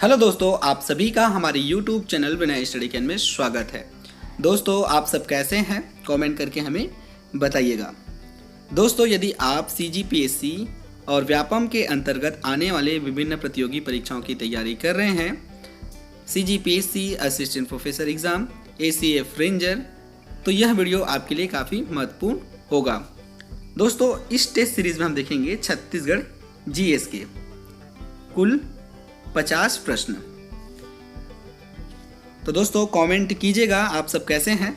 Hello दोस्तों, आप सभी का हमारे YouTube channel Vinay study can में स्वागत है। दोस्तों, आप सब कैसे हैं? कमेंट करके हमें बताइएगा। दोस्तों, यदि आप CGPSC और व्यापम के अंतर्गत आने वाले विभिन्न प्रतियोगी परीक्षाओं की तैयारी कर रहे हैं, CGPSC assistant professor exam, ACF ranger, तो यह वीडियो आपके लिए काफ़ी महत्वपूर्ण होगा। दोस्तों, इस टेस्ट सीरीज़ में हम देखेंगे छत्तीसगढ़ GS के कुल 50 प्रश्न। तो दोस्तों, कमेंट कीजिएगा आप सब कैसे हैं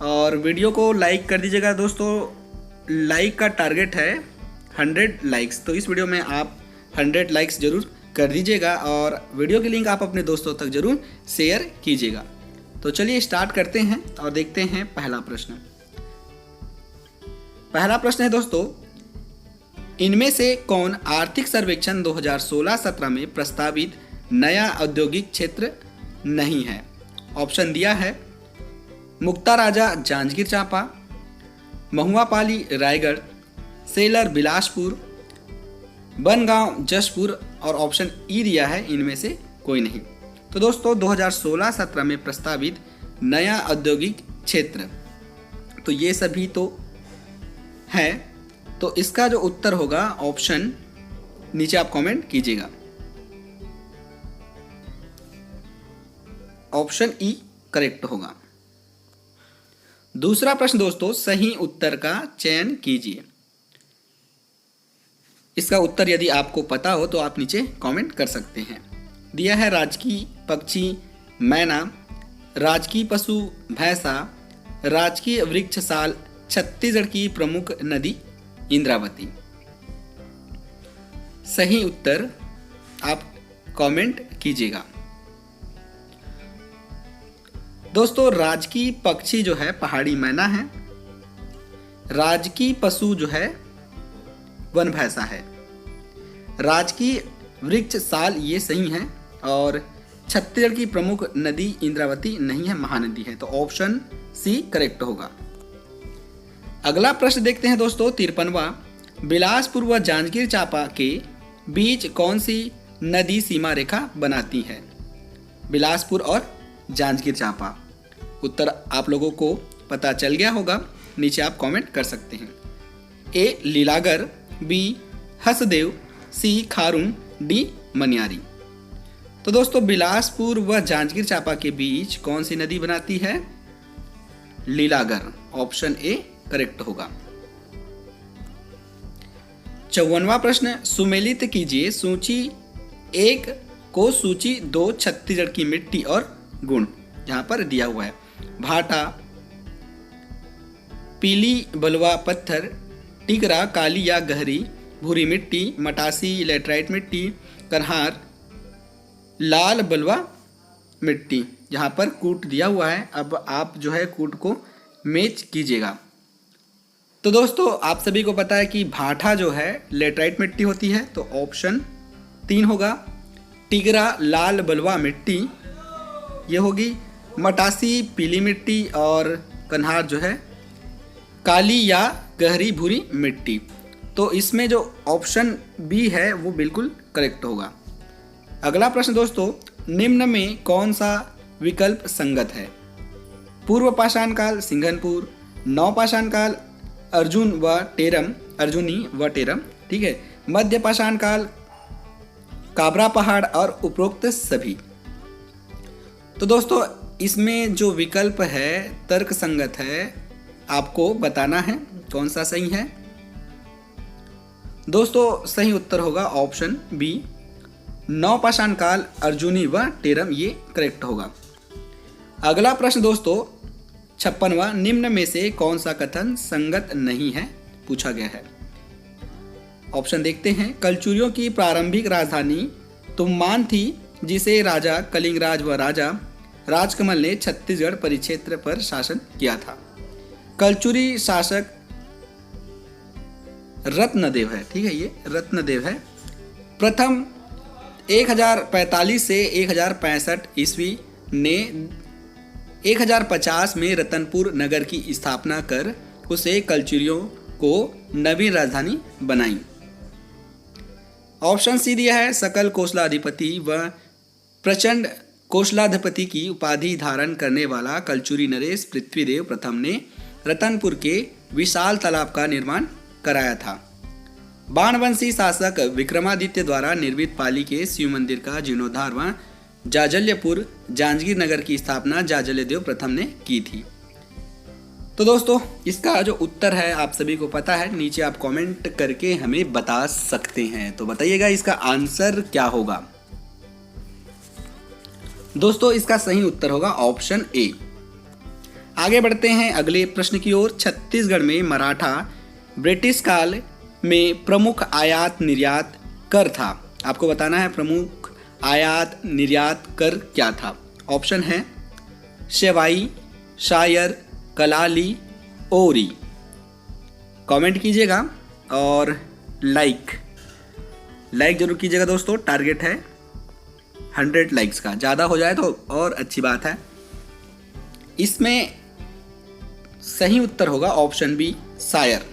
और वीडियो को लाइक कर दीजिएगा। दोस्तों, लाइक का टारगेट है 100 लाइक्स, तो इस वीडियो में आप 100 लाइक्स जरूर कर दीजिएगा और वीडियो की लिंक आप अपने दोस्तों तक जरूर शेयर कीजिएगा। तो चलिए स्टार्ट करते हैं और देखते हैं पहला प्रश्न। पहला प्रश्न है दोस्तों, इनमें से कौन आर्थिक सर्वेक्षण 2016-17 में प्रस्तावित नया औद्योगिक क्षेत्र नहीं है? ऑप्शन दिया है मुक्ता राजा जांजगीर चांपा, महुआपाली रायगढ़, सेलर बिलासपुर, बनगांव जशपुर और ऑप्शन ई दिया है इनमें से कोई नहीं। तो दोस्तों, 2016-17 में प्रस्तावित नया औद्योगिक क्षेत्र तो ये सभी तो है, तो इसका जो उत्तर होगा ऑप्शन नीचे आप कमेंट कीजिएगा, ऑप्शन ई करेक्ट होगा। दूसरा प्रश्न दोस्तों, सही उत्तर का चयन कीजिए। इसका उत्तर यदि आपको पता हो तो आप नीचे कमेंट कर सकते हैं। दिया है राजकीय पक्षी मैना, राजकीय पशु भैंसा, राजकीय वृक्ष साल, छत्तीसगढ़ की प्रमुख नदी इंद्रावती। सही उत्तर आप कमेंट कीजिएगा। दोस्तों, राजकीय पक्षी जो है पहाड़ी मैना है, राजकीय पशु जो है वन भैंसा है, राजकीय वृक्ष साल ये सही है और छत्तीसगढ़ की प्रमुख नदी इंद्रावती नहीं है, महानदी है, तो ऑप्शन सी करेक्ट होगा। अगला प्रश्न देखते हैं दोस्तों, 53वां, बिलासपुर व जांजगीर चांपा के बीच कौन सी नदी सीमा रेखा बनाती है? बिलासपुर और जांजगीर चांपा। उत्तर आप लोगों को पता चल गया होगा, नीचे आप कमेंट कर सकते हैं। ए लीलागर, बी हसदेव, सी खारून, डी मनियारी। तो दोस्तों, बिलासपुर व जांजगीर चांपा के बीच कौन सी नदी बनाती है? लीलागर, ऑप्शन ए करेक्ट होगा। 54वां प्रश्न, सुमेलित कीजिए सूची 1 को सूची 2 छत्तीसगढ़ की मिट्टी और गुण। यहां पर दिया हुआ है भाटा, पीली बलुआ पत्थर, टिकरा काली या गहरी भूरी मिट्टी, मटासी लेटराइट मिट्टी, करहार लाल बलुआ मिट्टी। यहाँ पर कूट दिया हुआ है, अब आप जो है कूट को मैच कीजिएगा। तो दोस्तों, आप सभी को पता है कि भाटा जो है लेटराइट मिट्टी होती है, तो ऑप्शन 3 होगा। टिगरा लाल बलुआ मिट्टी ये होगी, मटासी पीली मिट्टी और कन्हार जो है काली या गहरी भूरी मिट्टी। तो इसमें जो ऑप्शन बी है वो बिल्कुल करेक्ट होगा। अगला प्रश्न दोस्तों, निम्न में कौन सा विकल्प संगत है? पूर्व पाषाण काल सिंघनपुर, नवपाषाण काल अर्जुनी व टेरम, ठीक है, मध्य पाषाण काल काबरा पहाड़ और उपरोक्त सभी। तो दोस्तों, इसमें जो विकल्प है तर्क संगत है, आपको बताना है कौन सा सही है। दोस्तों, सही उत्तर होगा ऑप्शन बी, नवपाषाण काल अर्जुनी व टेरम, ये करेक्ट होगा। अगला प्रश्न दोस्तों, 56वां, निम्न में से कौन सा कथन संगत नहीं है पूछा गया है। ऑप्शन देखते हैं, कलचुरियों की प्रारंभिक राजधानी तुम्मान थी, जिसे राजा कलिंगराज व राजा राजकमल ने छत्तीसगढ़ परिक्षेत्र पर शासन किया था। कलचुरी शासक रत्नदेव है, ठीक है, ये रत्नदेव है। प्रथम 1045 से 1065 ईस्वी ने 1050 में रतनपुर नगर की स्थापना कर उसे कलचुरियों को नवीन राजधानी बनाई। ऑप्शन सी दिया है सकल कोसलाधिपति व प्रचंड कोसलाधिपति की उपाधि धारण करने वाला कलचुरी नरेश पृथ्वीदेव प्रथम ने रतनपुर के विशाल तालाब का निर्माण कराया था। बाणवंशी शासक विक्रमादित्य द्वारा निर्मित पाली के शिव मंदिर का जीर्णोद्धार व जाजल्यपुर जांजगीर नगर की स्थापना जाजल्यदेव प्रथम ने की थी। तो दोस्तों इसका जो उत्तर है आप सभी को पता है, नीचे आप कमेंट करके हमें बता सकते हैं। तो बताइएगा इसका आंसर क्या होगा। दोस्तों इसका सही उत्तर होगा ऑप्शन ए। आगे बढ़ते हैं अगले प्रश्न की ओर। छत्तीसगढ़ में मराठा ब्रिटिश काल में प्रमुख आयात निर्यात कर था। आपको बताना है प्रमुख आयात निर्यात कर क्या था। ऑप्शन है शेवाई, शायर, कलाली, ओरी। कमेंट कीजिएगा और लाइक जरूर कीजिएगा दोस्तों। टारगेट है 100 लाइक्स का, ज़्यादा हो जाए तो और अच्छी बात है। इसमें सही उत्तर होगा ऑप्शन बी शायर।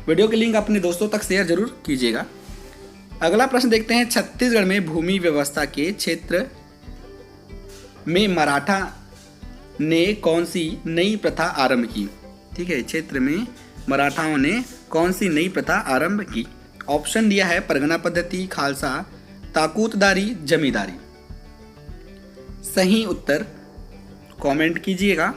वीडियो की लिंक अपने दोस्तों तक शेयर जरूर कीजिएगा। अगला प्रश्न देखते हैं। छत्तीसगढ़ में भूमि व्यवस्था के क्षेत्र में मराठा ने कौन सी नई प्रथा आरंभ की। ठीक है, क्षेत्र में मराठाओं ने कौन सी नई प्रथा आरंभ की। ऑप्शन दिया है परगना पद्धति, खालसा, ताकूतदारी, जमींदारी। सही उत्तर कमेंट कीजिएगा।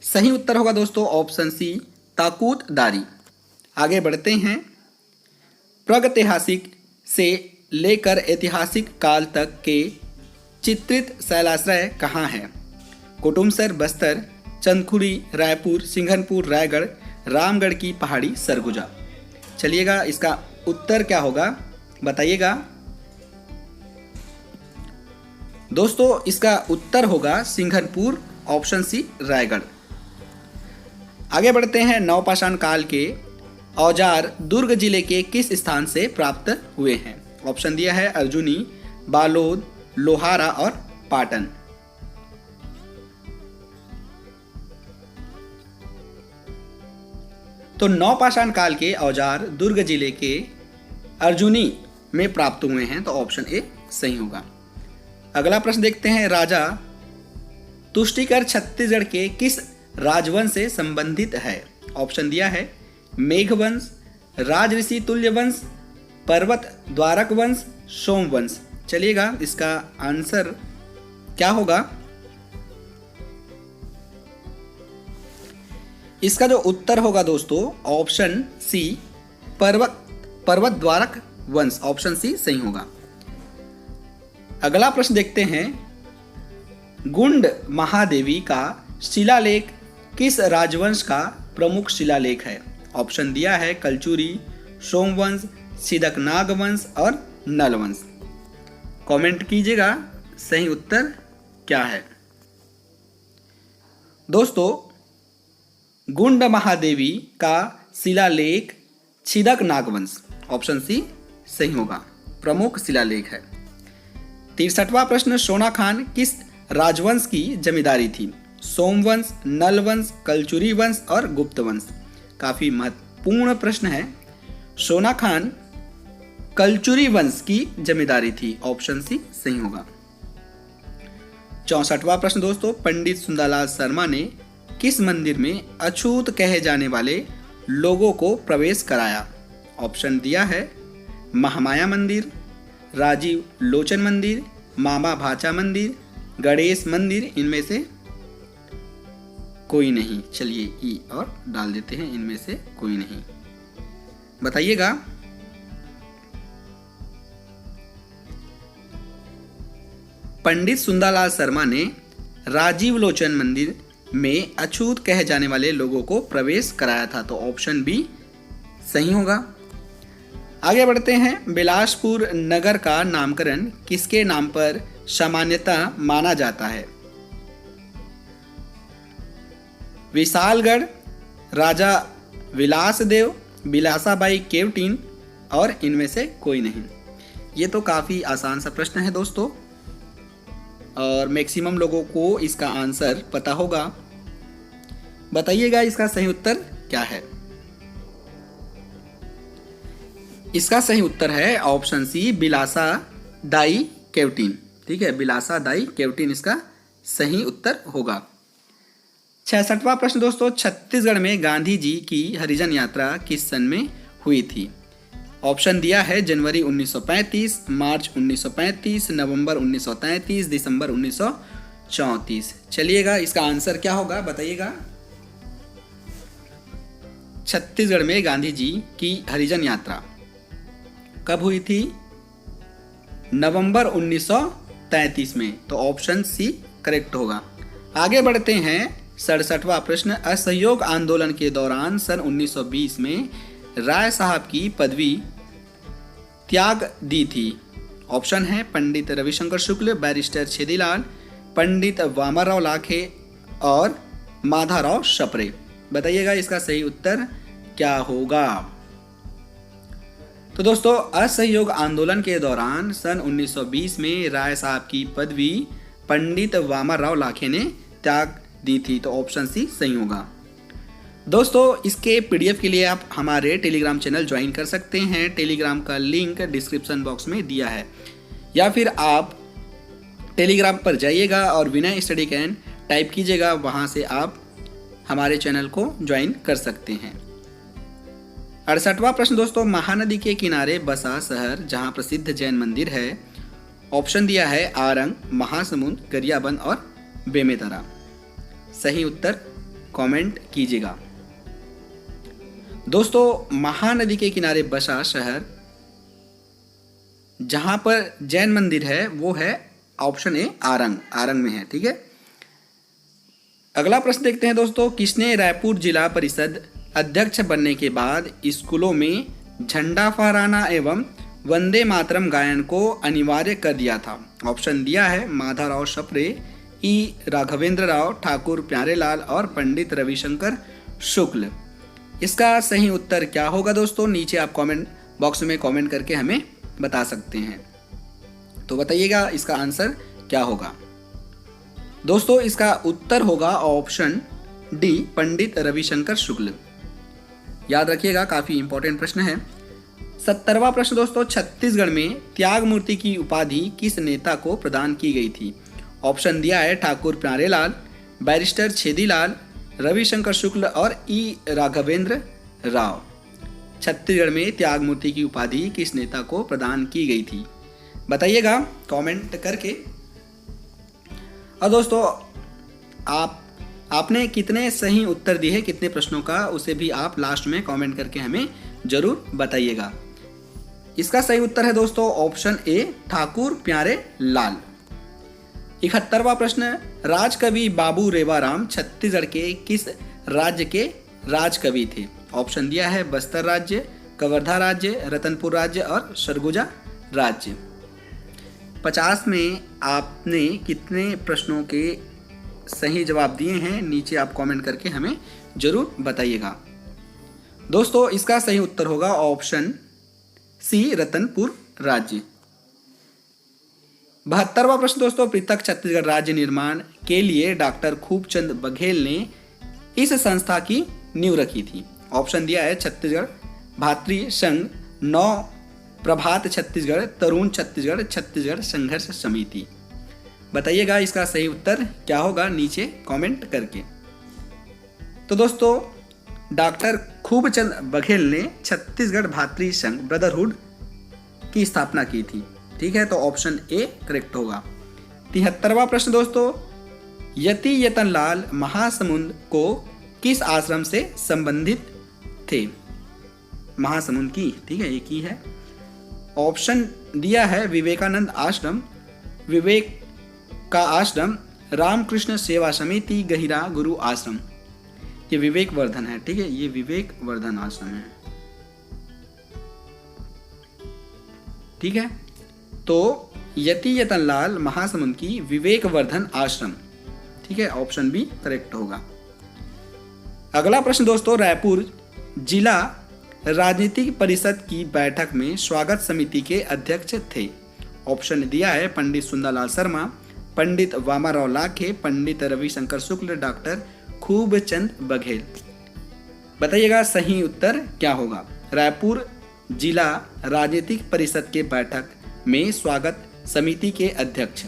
सही उत्तर होगा दोस्तों ऑप्शन सी ताकूतदारी। आगे बढ़ते हैं। प्रागैतिहासिक से लेकर ऐतिहासिक काल तक के चित्रित शैलाश्रय कहाँ हैं। कुटुमसर, बस्तर, चंदखुरी, रायपुर, सिंघनपुर, रायगढ़, रामगढ़ की पहाड़ी, सरगुजा। चलिएगा इसका उत्तर क्या होगा बताइएगा। दोस्तों इसका उत्तर होगा सिंघनपुर, ऑप्शन सी रायगढ़। आगे बढ़ते हैं। नवपाषाण काल के औजार दुर्ग जिले के किस स्थान से प्राप्त हुए हैं। ऑप्शन दिया है अर्जुनी, बालोद, लोहारा और पाटन। तो नवपाषाण काल के औजार दुर्ग जिले के अर्जुनी में प्राप्त हुए हैं, तो ऑप्शन ए सही होगा। अगला प्रश्न देखते हैं। राजा तुष्टिकर छत्तीसगढ़ के किस राजवंश से संबंधित है। ऑप्शन दिया है मेघवंश, राजऋषि तुल्य वंश, पर्वत द्वारक वंश, सोमवंश। चलिएगा इसका आंसर क्या होगा। इसका जो उत्तर होगा दोस्तों ऑप्शन सी पर्वत द्वारक वंश। ऑप्शन सी सही होगा। अगला प्रश्न देखते हैं। गुंड महादेवी का शिलालेख किस राजवंश का प्रमुख शिलालेख है। ऑप्शन दिया है कलचुरी, सोमवंश, सिदकनाग वंश और नलवंश। कमेंट कीजिएगा सही उत्तर क्या है। दोस्तों गुंड महादेवी का शिलालेख छिदक नागवंश। ऑप्शन सी सही होगा, प्रमुख शिलालेख है। 63वां प्रश्न। सोना खान किस राजवंश की जमींदारी थी। सोमवंश, नलवंश, कलचुरी वंश और गुप्त वंश। काफी महत्वपूर्ण प्रश्न है। सोना खान कलचुरी वंश की जमींदारी थी। ऑप्शन सी सही होगा। 64वां प्रश्न दोस्तों। पंडित सुंदरलाल शर्मा ने किस मंदिर में अछूत कहे जाने वाले लोगों को प्रवेश कराया। ऑप्शन दिया है महामाया मंदिर, राजीव लोचन मंदिर, मामा भाचा मंदिर, गणेश मंदिर। इनमें से कोई नहीं। चलिए ई और डाल देते हैं, इनमें से कोई नहीं। बताइएगा। पंडित सुंदरलाल शर्मा ने राजीव लोचन मंदिर में अछूत कहे जाने वाले लोगों को प्रवेश कराया था, तो ऑप्शन बी सही होगा। आगे बढ़ते हैं। बिलासपुर नगर का नामकरण किसके नाम पर सामान्यतः माना जाता है। विशालगढ़, राजा विलासदेव, बिलासाबाई केवटीन और इनमें से कोई नहीं। ये तो काफ़ी आसान सा प्रश्न है दोस्तों, और मैक्सिमम लोगों को इसका आंसर पता होगा। बताइएगा इसका सही उत्तर क्या है? इसका सही उत्तर है ऑप्शन सी, बिलासा दाई केवटीन। ठीक है, बिलासा दाई केवटीन इसका सही उत्तर होगा। 66वां प्रश्न दोस्तों, छत्तीसगढ़ में गांधी जी की हरिजन यात्रा किस सन में हुई थी? ऑप्शन दिया है जनवरी 1935, मार्च 1935, नवंबर 1933, दिसंबर 1934। चलिएगा, इसका आंसर क्या होगा बताइएगा। छत्तीसगढ़ में गांधी जी की हरिजन यात्रा कब हुई थी? नवंबर 1933 में। तो ऑप्शन सी करेक्ट होगा। आगे बढ़ते हैं। 67वां प्रश्न, असहयोग आंदोलन के दौरान सन 1920 में राय साहब की पदवी त्याग दी थी। ऑप्शन है पंडित रविशंकर शुक्ल, बैरिस्टर छेदीलाल, पंडित वामनराव लाखे और माधवराव सप्रे। बताइएगा इसका सही उत्तर क्या होगा। तो दोस्तों, असहयोग आंदोलन के दौरान सन 1920 में राय साहब की पदवी पंडित वामनराव लाखे ने त्याग दी थी। तो ऑप्शन सी सही होगा। दोस्तों, इसके पीडीएफ के लिए आप हमारे टेलीग्राम चैनल ज्वाइन कर सकते हैं। टेलीग्राम का लिंक डिस्क्रिप्शन बॉक्स में दिया है, या फिर आप टेलीग्राम पर जाइएगा और विनय स्टडी कैन टाइप कीजिएगा, वहां से आप हमारे चैनल को ज्वाइन कर सकते हैं। 68वां प्रश्न दोस्तों, महानदी के किनारे बसा शहर जहां प्रसिद्ध जैन मंदिर है। ऑप्शन दिया है आरंग, महासमुंद, गरियाबंद और बेमेतरा। सही उत्तर कमेंट कीजिएगा। दोस्तों, महानदी के किनारे बसा शहर जहां पर जैन मंदिर है वो है ऑप्शन ए आरंग। आरंग में है। ठीक है, अगला प्रश्न देखते हैं दोस्तों, किसने रायपुर जिला परिषद अध्यक्ष बनने के बाद स्कूलों में झंडा फहराना एवं वंदे मातरम गायन को अनिवार्य कर दिया था? ऑप्शन दिया है माधवराव सप्रे, ई राघवेंद्र राव, ठाकुर प्यारेलाल और पंडित रविशंकर शुक्ल। इसका सही उत्तर क्या होगा दोस्तों? नीचे आप कमेंट बॉक्स में कमेंट करके हमें बता सकते हैं। तो बताइएगा इसका आंसर क्या होगा। दोस्तों, इसका उत्तर होगा ऑप्शन डी, पंडित रविशंकर शुक्ल। याद रखिएगा, काफी इंपॉर्टेंट प्रश्न है। 70वां प्रश्न दोस्तों, छत्तीसगढ़ में त्याग मूर्ति की उपाधि किस नेता को प्रदान की गई थी? ऑप्शन दिया है ठाकुर प्यारेलाल, बैरिस्टर छेदीलाल, रविशंकर शुक्ल और ई राघवेंद्र राव। छत्तीसगढ़ में त्याग मूर्ति की उपाधि किस नेता को प्रदान की गई थी? बताइएगा कमेंट करके। और दोस्तों, आपने कितने सही उत्तर दिए हैं, कितने प्रश्नों का, उसे भी आप लास्ट में कमेंट करके हमें जरूर बताइएगा। इसका सही उत्तर है दोस्तों ऑप्शन ए, ठाकुर प्यारे लाल। 71वां प्रश्न, राजकवि बाबू रेवाराम छत्तीसगढ़ के किस राज्य के राजकवि थे? ऑप्शन दिया है बस्तर राज्य, कवर्धा राज्य, रतनपुर राज्य और सरगुजा राज्य। 50 में आपने कितने प्रश्नों के सही जवाब दिए हैं, नीचे आप कमेंट करके हमें जरूर बताइएगा। दोस्तों, इसका सही उत्तर होगा ऑप्शन सी, रतनपुर राज्य। 72वां प्रश्न दोस्तों, पृथक छत्तीसगढ़ राज्य निर्माण के लिए डॉक्टर खूबचंद बघेल ने इस संस्था की नींव रखी थी। ऑप्शन दिया है छत्तीसगढ़ भातृ संघ, नौ प्रभात छत्तीसगढ़, तरुण छत्तीसगढ़, छत्तीसगढ़ संघर्ष समिति। बताइएगा इसका सही उत्तर क्या होगा नीचे कमेंट करके। तो दोस्तों, डॉक्टर खूबचंद बघेल ने छत्तीसगढ़ भातृ संघ ब्रदरहुड की स्थापना की थी। ठीक है, तो ऑप्शन ए करेक्ट होगा। 73वां प्रश्न दोस्तों, यति यतनलाल महासमुंद को किस आश्रम से संबंधित थे? महासमुंद की, ठीक है, एक ही है। ऑप्शन दिया है विवेकानंद आश्रम, विवेक का आश्रम, रामकृष्ण सेवा समिति, गहिरा गुरु आश्रम। ये विवेक वर्धन है। ठीक है, ये विवेक वर्धन आश्रम है। ठीक है, तो यति यतनलाल महासमुंद की विवेक वर्धन आश्रम। ठीक है, ऑप्शन बी करेक्ट होगा। अगला प्रश्न दोस्तों, रायपुर जिला राजनीतिक परिषद की बैठक में स्वागत समिति के अध्यक्ष थे। ऑप्शन दिया है पंडित सुंदरलाल शर्मा, पंडित वामनराव लाखे, पंडित रविशंकर शुक्ल, डॉक्टर खूबचंद बघेल। बताइएगा सही उत्तर क्या होगा। रायपुर जिला राजनीतिक परिषद के बैठक में स्वागत समिति के अध्यक्ष।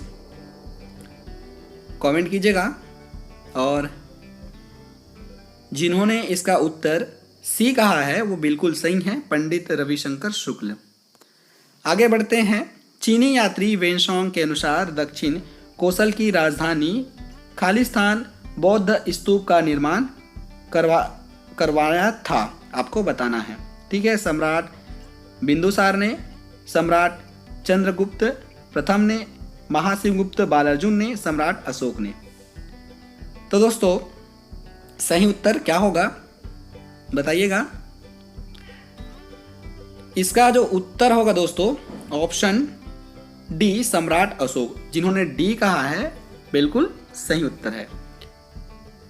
कमेंट कीजिएगा। और जिन्होंने इसका उत्तर सी कहा है वो बिल्कुल सही है, पंडित रविशंकर शुक्ल। आगे बढ़ते हैं। चीनी यात्री वेनसोंग के अनुसार दक्षिण कोसल की राजधानी खालिस्तान बौद्ध स्तूप का निर्माण करवाया था। आपको बताना है, ठीक है। सम्राट बिंदुसार ने, सम्राट चंद्रगुप्त प्रथम ने, महाशिवगुप्त बालार्जुन ने, सम्राट अशोक ने। तो दोस्तों सही उत्तर क्या होगा बताइएगा। इसका जो उत्तर होगा दोस्तों ऑप्शन डी, सम्राट अशोक। जिन्होंने डी कहा है बिल्कुल सही उत्तर है।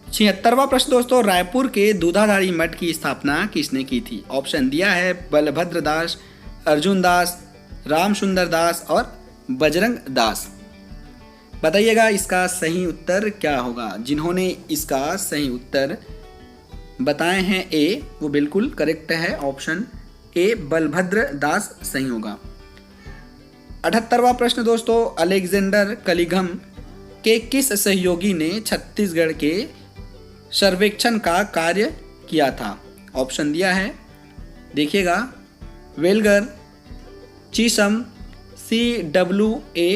76वां प्रश्न दोस्तों, रायपुर के दूधाधारी मठ की स्थापना किसने की थी। ऑप्शन दिया है बलभद्र दास, अर्जुन दास, राम सुंदर दास और बजरंग दास। बताइएगा इसका सही उत्तर क्या होगा। जिन्होंने इसका सही उत्तर बताए हैं ए, वो बिल्कुल करेक्ट है। ऑप्शन ए बलभद्र दास सही होगा। 78वां प्रश्न दोस्तों, अलेक्जेंडर कलिंगम के किस सहयोगी ने छत्तीसगढ़ के सर्वेक्षण का कार्य किया था। ऑप्शन दिया है, देखिएगा, वेलगर, चीसम, CWA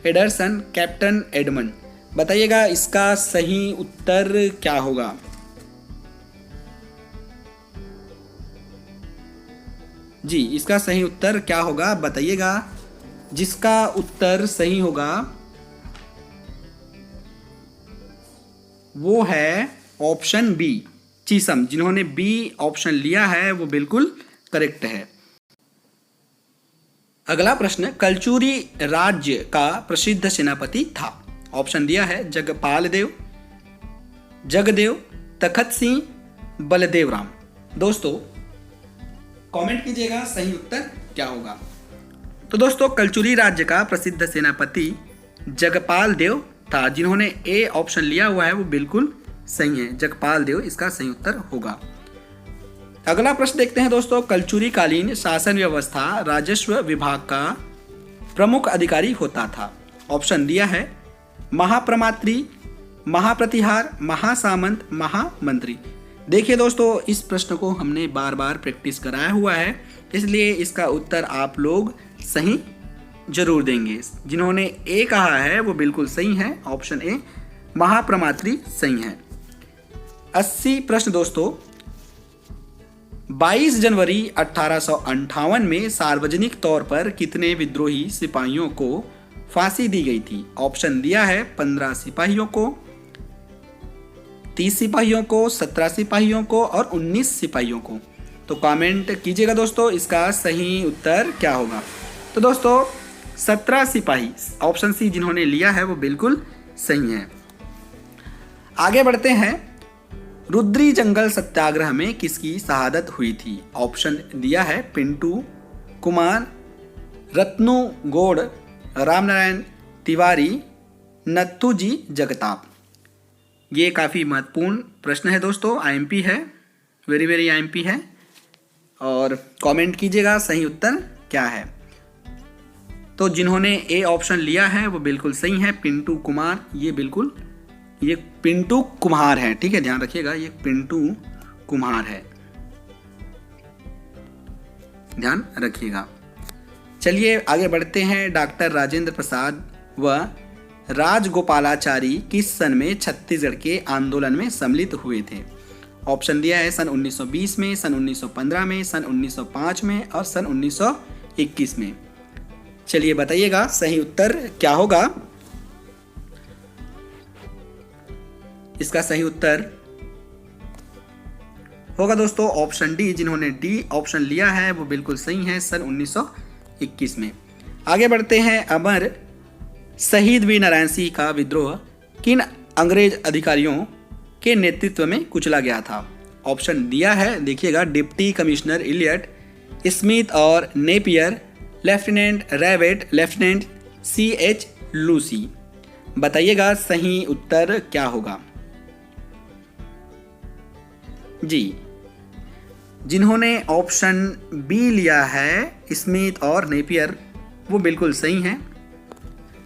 एडरसन, कैप्टन एडमंड। बताइएगा इसका सही उत्तर क्या होगा। जी, इसका सही उत्तर क्या होगा बताइएगा। जिसका उत्तर सही होगा वो है ऑप्शन बी, चीसम। जिन्होंने बी ऑप्शन लिया है वो बिल्कुल करेक्ट है। अगला प्रश्न, कलचुरी राज्य का प्रसिद्ध सेनापति था। ऑप्शन दिया है जगपाल देव, जगदेव, तखत सिंह, बलदेव राम। दोस्तों कमेंट कीजिएगा सही उत्तर क्या होगा। तो दोस्तों कलचुरी राज्य का प्रसिद्ध सेनापति जगपाल देव था। जिन्होंने ए ऑप्शन लिया हुआ है वो बिल्कुल सही है, जगपाल देव इसका सही उत्तर होगा। अगला प्रश्न देखते हैं दोस्तों, कलचुरी कालीन शासन व्यवस्था राजस्व विभाग का प्रमुख अधिकारी होता था। ऑप्शन दिया है महाप्रमात्री, महाप्रतिहार, महासामंत, महामंत्री। देखिए दोस्तों इस प्रश्न को हमने बार बार प्रैक्टिस कराया हुआ है, इसलिए इसका उत्तर आप लोग सही जरूर देंगे। जिन्होंने ए कहा है वो बिल्कुल सही है, ऑप्शन ए महाप्रमात्री सही है। 80 प्रश्न दोस्तों, 22 जनवरी 1858 में सार्वजनिक तौर पर कितने विद्रोही सिपाहियों को फांसी दी गई थी। ऑप्शन दिया है 15 सिपाहियों को, 30 सिपाहियों को, 17 सिपाहियों को और 19 सिपाहियों को। तो कमेंट कीजिएगा दोस्तों इसका सही उत्तर क्या होगा। तो दोस्तों 17 सिपाही, ऑप्शन सी जिन्होंने लिया है वो बिल्कुल सही है। आगे बढ़ते हैं। रुद्री जंगल सत्याग्रह में किसकी शहादत हुई थी। ऑप्शन दिया है पिंटू कुमार, रत्नू गौड़, रामनारायण तिवारी, नथुजी जगताप। ये काफ़ी महत्वपूर्ण प्रश्न है दोस्तों, IMP है, वेरी IMP है। और कमेंट कीजिएगा सही उत्तर क्या है। तो जिन्होंने ए ऑप्शन लिया है वो बिल्कुल सही है, पिंटू कुमार। ये पिंटू कुम्हार है, ठीक है, ध्यान रखिएगा, ये पिंटू कुम्हार है, ध्यान रखिएगा। चलिए आगे बढ़ते हैं। डॉक्टर राजेंद्र प्रसाद व राजगोपालाचारी किस सन में छत्तीसगढ़ के आंदोलन में सम्मिलित हुए थे। ऑप्शन दिया है सन 1920 में, सन 1915 में, सन 1905 में और सन 1921 में। चलिए बताइएगा सही उत्तर क्या होगा। इसका सही उत्तर होगा दोस्तों ऑप्शन डी। जिन्होंने डी ऑप्शन लिया है वो बिल्कुल सही है, सन 1921 में। आगे बढ़ते हैं। अमर शहीद वीर नारायण सिंह का विद्रोह किन अंग्रेज अधिकारियों के नेतृत्व में कुचला गया था। ऑप्शन दिया है, देखिएगा, डिप्टी कमिश्नर इलियट, स्मिथ और Napier, lieutenant Revett, lieutenant CH Lucy. बताइएगा सही उत्तर क्या होगा। जी, जिन्होंने ऑप्शन बी लिया है स्मिथ और नेपियर वो बिल्कुल सही हैं।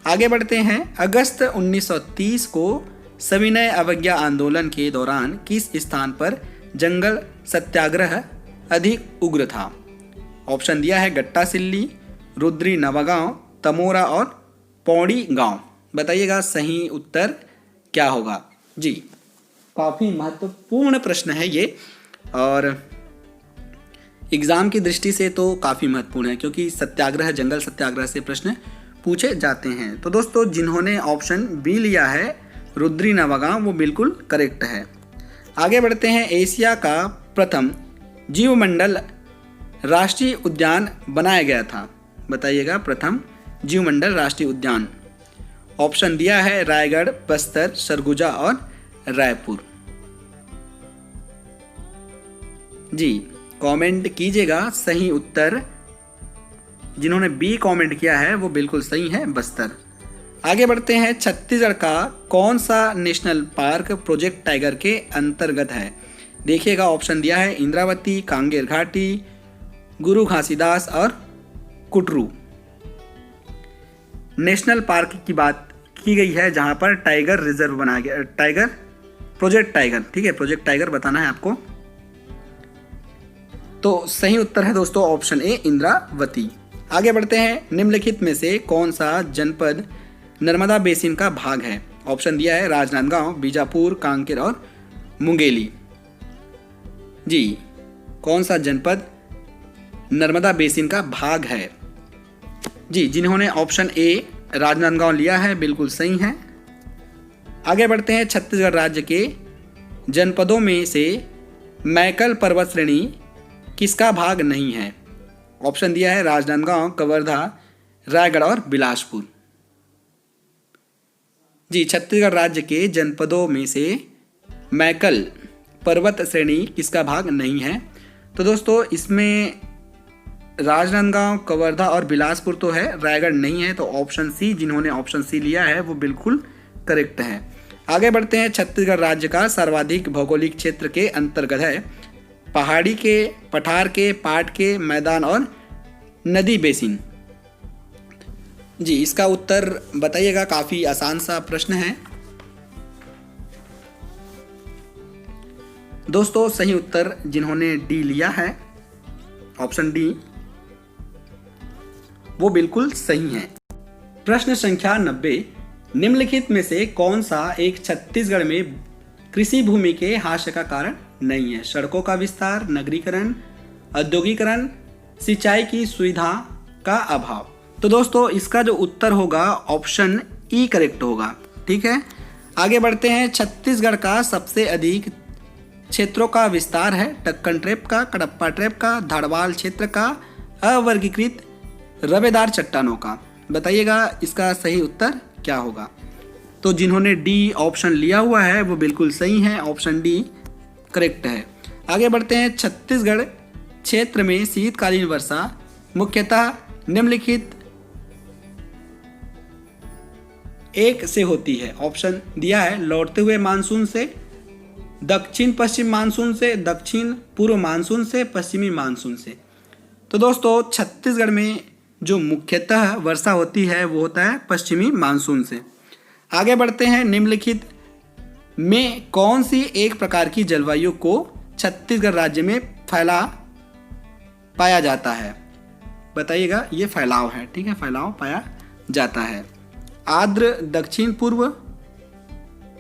आगे बढ़ते हैं। अगस्त 1930 को सविनय अवज्ञा आंदोलन के दौरान किस स्थान पर जंगल सत्याग्रह अधिक उग्र था? ऑप्शन दिया है गट्टा सिल्ली, रुद्री नवागांव, तमोरा और पौड़ी गांव। बताइएगा सही उत्तर क्या होगा। जी, काफ़ी महत्वपूर्ण प्रश्न है ये और एग्ज़ाम की दृष्टि से तो काफ़ी महत्वपूर्ण है क्योंकि सत्याग्रह, जंगल सत्याग्रह से प्रश्न पूछे जाते हैं। तो दोस्तों जिन्होंने ऑप्शन बी लिया है रुद्री नवागांव वो बिल्कुल करेक्ट है। आगे बढ़ते हैं। एशिया का प्रथम जीवमंडल राष्ट्रीय उद्यान बनाया गया था। बताइएगा प्रथम जीवमंडल राष्ट्रीय उद्यान। ऑप्शन दिया है रायगढ़, बस्तर, सरगुजा और रायपुर। जी, कमेंट कीजिएगा सही उत्तर। जिन्होंने बी कमेंट किया है वो बिल्कुल सही है, बस्तर। आगे बढ़ते हैं। छत्तीसगढ़ का कौन सा नेशनल पार्क प्रोजेक्ट टाइगर के अंतर्गत है? देखिएगा ऑप्शन दिया है इंद्रावती, कांगेर घाटी, गुरु घासीदास और कुटरू। नेशनल पार्क की बात की गई है जहां पर टाइगर रिजर्व बनाया गया, टाइगर प्रोजेक्ट टाइगर, ठीक है, प्रोजेक्ट टाइगर बताना है आपको। तो सही उत्तर है दोस्तों ऑप्शन ए इंद्रावती। आगे बढ़ते हैं। निम्नलिखित में से कौन सा जनपद नर्मदा बेसिन का भाग है? ऑप्शन दिया है राजनांदगांव, बीजापुर, कांकेर और मुंगेली। जी, कौन सा जनपद नर्मदा बेसिन का भाग है? जी, जिन्होंने ऑप्शन ए राजनांदगांव लिया है बिल्कुल सही है। आगे बढ़ते हैं। छत्तीसगढ़ राज्य के जनपदों में से मैकल पर्वत श्रेणी किसका भाग नहीं है? ऑप्शन दिया है राजनांदगांव, कवर्धा, रायगढ़ और बिलासपुर। जी, छत्तीसगढ़ राज्य के जनपदों में से मैकल पर्वत श्रेणी किसका भाग नहीं है? तो दोस्तों इसमें राजनांदगांव, कवर्धा और बिलासपुर तो है, रायगढ़ नहीं है। तो ऑप्शन सी, जिन्होंने ऑप्शन सी लिया है वो बिल्कुल करेक्ट है। आगे बढ़ते हैं। छत्तीसगढ़ राज्य का सर्वाधिक भौगोलिक क्षेत्र के अंतर्गत है पहाड़ी के, पठार के, पाट के, मैदान और नदी बेसिन। जी, इसका उत्तर बताइएगा। काफ़ी आसान सा प्रश्न है दोस्तों। सही उत्तर जिन्होंने डी लिया है, ऑप्शन डी, वो बिल्कुल सही है। प्रश्न संख्या 90। निम्नलिखित में से कौन सा एक छत्तीसगढ़ में कृषि भूमि के ह्रास का कारण नहीं है? सड़कों का विस्तार, नगरीकरण, औद्योगिकरण, सिंचाई की सुविधा का अभाव। तो दोस्तों इसका जो उत्तर होगा ऑप्शन ई करेक्ट होगा, ठीक है। आगे बढ़ते हैं। छत्तीसगढ़ का सबसे अधिक क्षेत्रों का विस्तार है टक्कन ट्रैप का, कडप्पा ट्रैप का, धारवाल क्षेत्र का, अवर्गीकृत रवेदार चट्टानों का। बताइएगा इसका सही उत्तर क्या होगा। तो जिन्होंने डी ऑप्शन लिया हुआ है वो बिल्कुल सही है, ऑप्शन डी करेक्ट है। आगे बढ़ते हैं। छत्तीसगढ़ क्षेत्र में शीतकालीन वर्षा मुख्यतः निम्नलिखित एक से होती है। ऑप्शन दिया है लौटते हुए मानसून से, दक्षिण पश्चिम मानसून से, दक्षिण पूर्व मानसून से, पश्चिमी मानसून से। तो दोस्तों छत्तीसगढ़ में जो मुख्यतः वर्षा होती है वो होता है पश्चिमी मानसून से। आगे बढ़ते हैं। निम्नलिखित में कौन सी एक प्रकार की जलवायु को छत्तीसगढ़ राज्य में पाया जाता है? बताइएगा, ये फैलाव है, ठीक है, फैलाव पाया जाता है। आर्द्र दक्षिण पूर्व,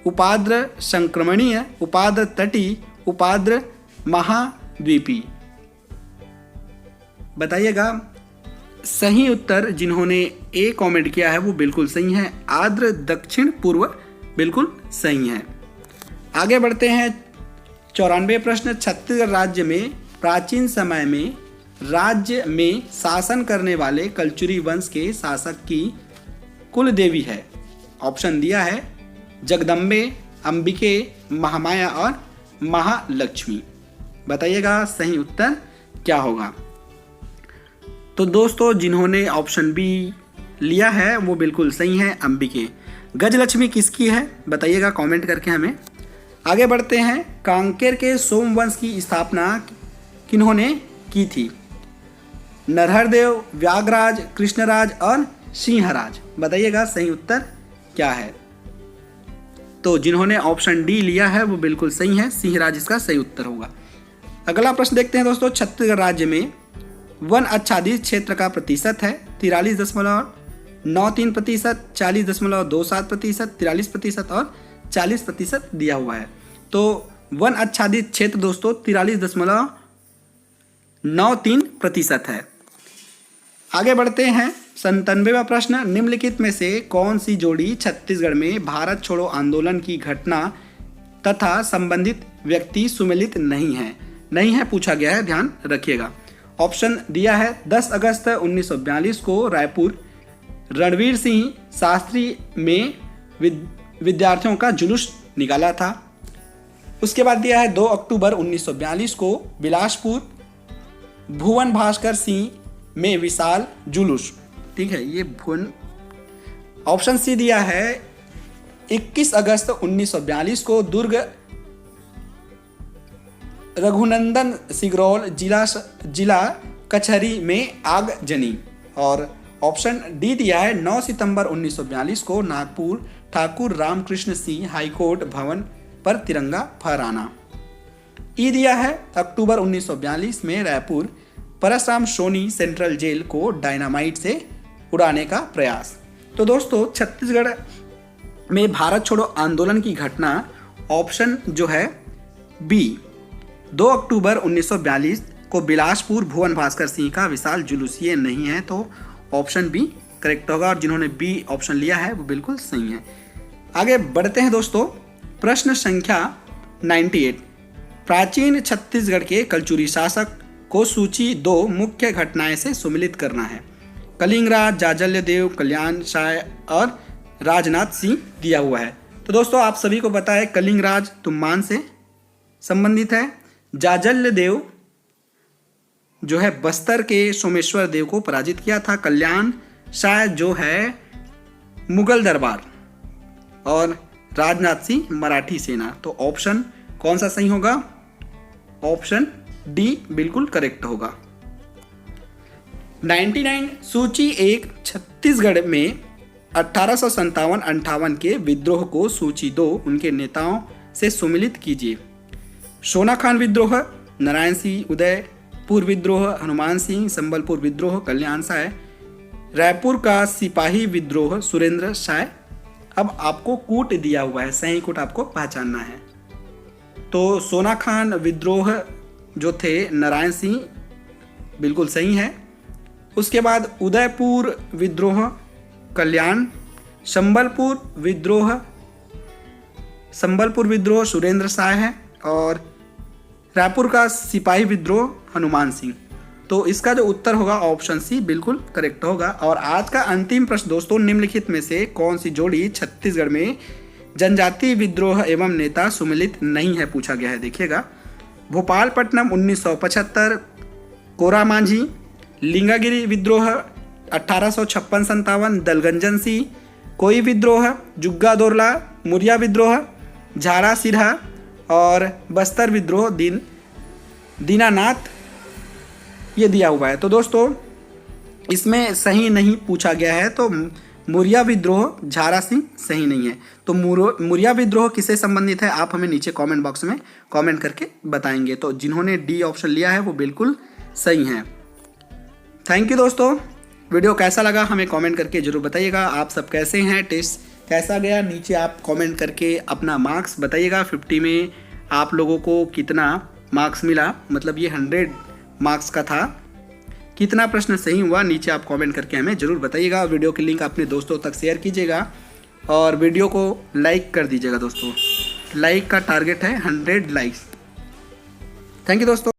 उपाद्र संक्रमणीय, उपाद्र तटीय, उपाद्र महाद्वीपी। बताइएगा सही उत्तर। जिन्होंने ए कमेंट किया है वो बिल्कुल सही है, आर्द्र दक्षिण पूर्व बिल्कुल सही है। आगे बढ़ते हैं। 94 प्रश्न। छत्तीसगढ़ राज्य में प्राचीन समय में राज्य में शासन करने वाले कलचुरी वंश के शासक की कुल देवी है। ऑप्शन दिया है जगदम्बे, अंबिके, महामाया और महालक्ष्मी। बताइएगा सही उत्तर क्या होगा। तो दोस्तों जिन्होंने ऑप्शन बी लिया है वो बिल्कुल सही है, अंबिके। गजलक्ष्मी किसकी है बताइएगा कमेंट करके हमें। आगे बढ़ते हैं। कांकेर के सोमवंश की स्थापना किन्होंने की थी? नरहरदेव, व्यागराज, कृष्णराज और सिंहराज। बताइएगा सही उत्तर क्या है। तो जिन्होंने ऑप्शन डी लिया है वो बिल्कुल सही है, सिंहराज इसका सही उत्तर होगा। अगला प्रश्न देखते हैं दोस्तों। छत्तीसगढ़ राज्य में वन आच्छादित क्षेत्र का प्रतिशत है 43.93%, 40.27%, 43% और 40% दिया हुआ है। तो वन आच्छादित क्षेत्र दोस्तों 43.93% है। आगे बढ़ते हैं। 97वां प्रश्न, निम्नलिखित में से कौन सी जोड़ी छत्तीसगढ़ में भारत छोड़ो आंदोलन की घटना तथा संबंधित व्यक्ति सुमेलित नहीं है? नहीं है पूछा गया है, ध्यान रखिएगा। ऑप्शन दिया है 10 अगस्त 1942 को रायपुर रणवीर सिंह शास्त्री में विद्यार्थियों का जुलूस निकाला था। उसके बाद दिया है 2 अक्टूबर 1942 को बिलासपुर भुवन भास्कर सिंह में विशाल जुलूस। ठीक है, ये भुवन। ऑप्शन सी दिया है 21 अगस्त 1942 को दुर्ग रघुनंदन सिगरौल जिला कचहरी में आगजनी। और ऑप्शन डी दिया है 9 सितंबर 1942 को नागपुर ठाकुर रामकृष्ण सिंह हाईकोर्ट भवन पर तिरंगा फहराना। ई दिया है अक्टूबर 1942 में रायपुर परसराम सोनी सेंट्रल जेल को डायनामाइट से उड़ाने का प्रयास। तो दोस्तों छत्तीसगढ़ में भारत छोड़ो आंदोलन की घटना ऑप्शन जो है बी 2 अक्टूबर 1942 को बिलासपुर भुवन भास्कर सिंह का विशाल जुलूस, ये नहीं है। तो ऑप्शन बी करेक्ट होगा और जिन्होंने बी ऑप्शन लिया है वो बिल्कुल सही है। आगे बढ़ते हैं दोस्तों। प्रश्न संख्या 98, प्राचीन छत्तीसगढ़ के कलचुरी शासक को सूची 2 मुख्य घटनाएं से सुमेलित करना है। कलिंगराज, जाजल्य देव, कल्याण शाह और राजनाथ सिंह दिया हुआ है। तो दोस्तों आप सभी को पता है कलिंगराज तुम्मान से संबंधित है। जाजल्य देव जो है बस्तर के सोमेश्वर देव को पराजित किया था। कल्याण शाह जो है मुगल दरबार और राजनाथ सिंह मराठी सेना। तो ऑप्शन कौन सा सही होगा? ऑप्शन डी बिल्कुल करेक्ट होगा। 99 सूची 1 छत्तीसगढ़ में 1857-58 के विद्रोह को सूची 2 उनके नेताओं से सुमेलित कीजिए। सोनाखान विद्रोह, नारायण सिंह उदयपुर विद्रोह, हनुमान सिंह संबलपुर विद्रोह, कल्याण शाह, रायपुर का सिपाही विद्रोह, सुरेंद्र शाह। अब आपको कूट दिया हुआ है, सही कूट आपको पहचानना है। तो सोनाखान विद्रोह जो थे नारायण सिंह बिल्कुल सही है। उसके बाद उदयपुर विद्रोह कल्याण, संबलपुर विद्रोह सुरेंद्र शाह है और रायपुर का सिपाही विद्रोह हनुमान सिंह। तो इसका जो उत्तर होगा ऑप्शन सी बिल्कुल करेक्ट होगा। और आज का अंतिम प्रश्न दोस्तों, निम्नलिखित में से कौन सी जोड़ी छत्तीसगढ़ में जनजातीय विद्रोह एवं नेता सुमेलित नहीं है पूछा गया है। देखिएगा, भोपालपट्टनम 1975, कोरा माझी, लिंगागिरी विद्रोह 1856-57, दलगंजन सिंह, कोई विद्रोह, जुग्गा दोरला, मुरिया विद्रोह, झारा सिरहा और बस्तर विद्रोह दीनानाथ, ये दिया हुआ है। तो दोस्तों इसमें सही नहीं पूछा गया है, तो मुरिया विद्रोह झारा सिंह सही नहीं है। तो मुरिया विद्रोह किससे संबंधित है आप हमें नीचे कमेंट बॉक्स में कमेंट करके बताएंगे। तो जिन्होंने डी ऑप्शन लिया है वो बिल्कुल सही है। थैंक यू दोस्तों। वीडियो कैसा लगा हमें कमेंट करके जरूर बताइएगा। आप सब कैसे हैं, टेस्ट कैसा गया, नीचे आप कमेंट करके अपना मार्क्स बताइएगा। 50 में आप लोगों को कितना मार्क्स मिला, मतलब ये 100 मार्क्स का था, कितना प्रश्न सही हुआ नीचे आप कमेंट करके हमें ज़रूर बताइएगा। वीडियो की लिंक अपने दोस्तों तक शेयर कीजिएगा और वीडियो को लाइक कर दीजिएगा दोस्तों। लाइक का टारगेट है 100 लाइक्स। थैंक यू दोस्तों।